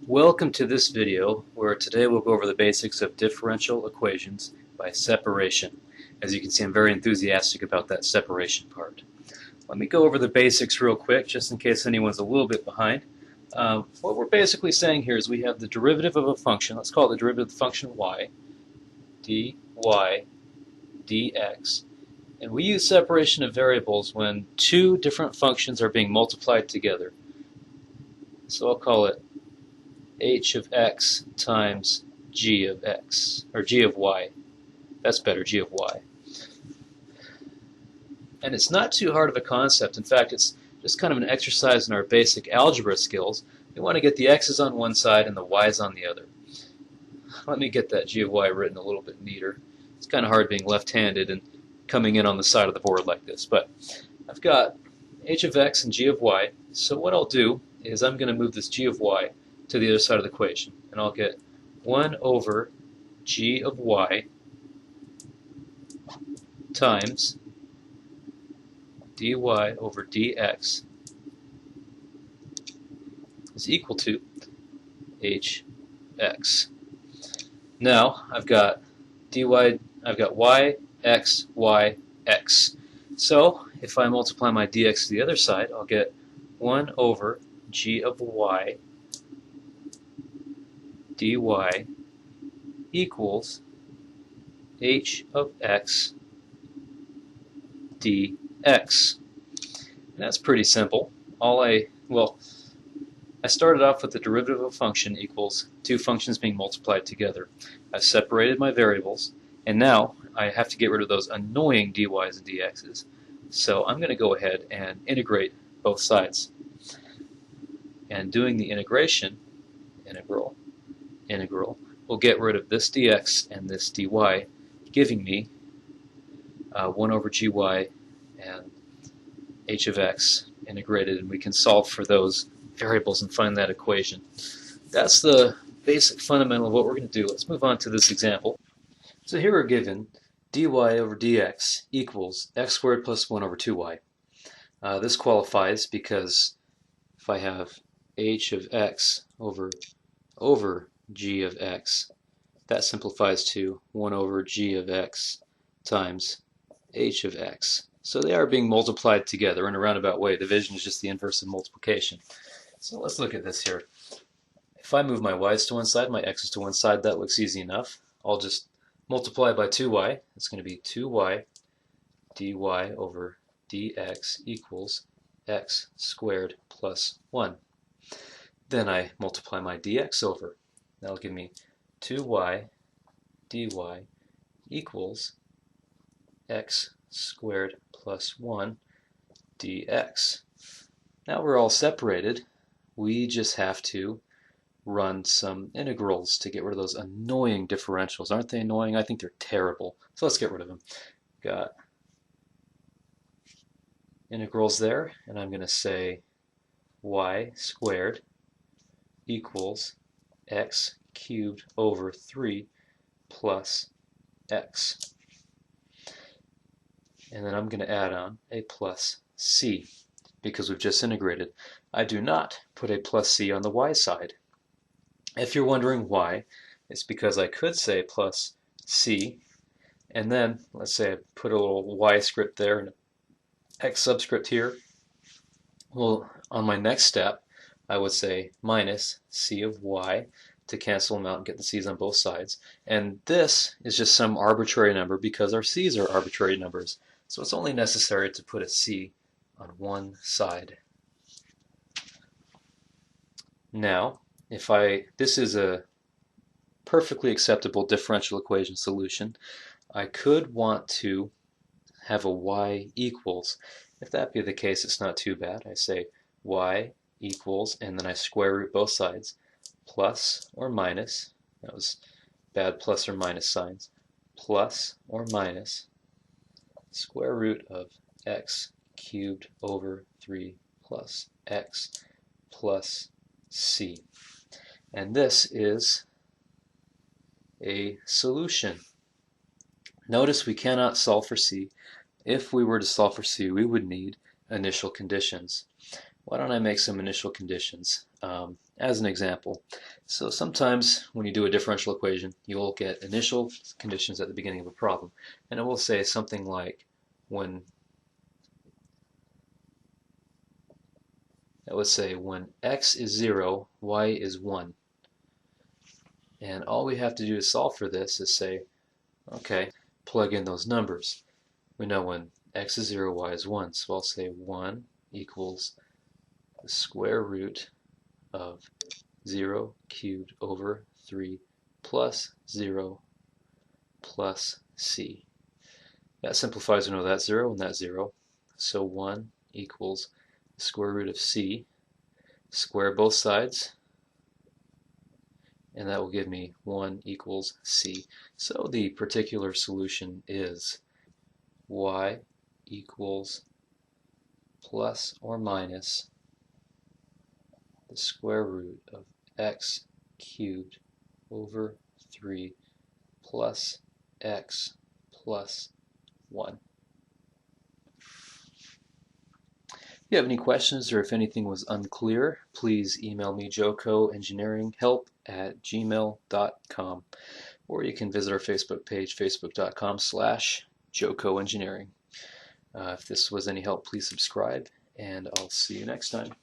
Welcome to this video where today we'll go over the basics of differential equations by separation. As you can see, I'm very enthusiastic about that separation part. Let me go over the basics real quick just in case anyone's a little bit behind. What we're basically saying here is we have the derivative of a function. Let's call it the derivative of the function y, dy dx. And we use separation of variables when two different functions are being multiplied together. So I'll call it h of x times g of x, or g of y. That's better, g of y. And it's not too hard of a concept. In fact, it's just kind of an exercise in our basic algebra skills. We want to get the x's on one side and the y's on the other. Let me get that g of y written a little bit neater. It's kind of hard being left-handed and coming in on the side of the board like this. But I've got h of x and g of y. So what I'll do is I'm going to move this g of y to the other side of the equation, and I'll get 1 over g of y times dy over dx is equal to hx. Now I've got y, x, y, x. So if I multiply my dx to the other side, I'll get 1 over g of y dy equals h of x dx. And that's pretty simple. I started off with the derivative of a function equals two functions being multiplied together. I've separated my variables, and now I have to get rid of those annoying dy's and dx's. So I'm going to go ahead and integrate both sides. And doing the integral, will get rid of this dx and this dy, giving me 1 over gy and h of x integrated, and we can solve for those variables and find that equation. That's the basic fundamental of what we're going to do. Let's move on to this example. So here we're given dy over dx equals x squared plus 1 over 2y. This qualifies because if I have h of x over g of x, that simplifies to 1 over g of x times h of x. So they are being multiplied together in a roundabout way. Division is just the inverse of multiplication. So let's look at this here. If I move my y's to one side, my x's to one side, that looks easy enough. I'll just multiply by 2y. It's going to be 2y dy over dx equals x squared plus 1. Then I multiply my dx over. That'll give me 2y dy equals x squared plus 1 dx. Now we're all separated. We just have to run some integrals to get rid of those annoying differentials. Aren't they annoying? I think they're terrible. So let's get rid of them. Got integrals there, and I'm going to say y squared equals x cubed over 3 plus x. And then I'm going to add on a plus c because we've just integrated. I do not put a plus c on the y side. If you're wondering why, it's because I could say plus c, and then let's say I put a little y script there and an x subscript here. Well, on my next step, I would say minus c of y to cancel them out and get the c's on both sides. And this is just some arbitrary number because our c's are arbitrary numbers. So it's only necessary to put a c on one side. Now, this is a perfectly acceptable differential equation solution. I could want to have a y equals. If that be the case, it's not too bad. I say y equals, and then I square root both sides, plus or minus, that was bad plus or minus signs, plus or minus square root of x cubed over 3 plus x plus c. And this is a solution. Notice we cannot solve for c. If we were to solve for c, we would need initial conditions. Why don't I make some initial conditions? as an example. So sometimes when you do a differential equation, you'll get initial conditions at the beginning of a problem. And it will say something like when x is 0, y is 1. And all we have to do to solve for this is say, okay, plug in those numbers. We know when x is 0, y is 1. So I'll say 1 equals the square root of 0 cubed over 3 plus 0 plus c. That simplifies, we know that's 0 and that's 0. So 1 equals the square root of c. Square both sides, and that will give me 1 equals c. So the particular solution is y equals plus or minus the square root of x cubed over 3 plus x plus 1. If you have any questions or if anything was unclear, please email me jokoeningeringhelp@gmail.com, or you can visit our Facebook page, facebook.com/jokoengineering. If this was any help, please subscribe, and I'll see you next time.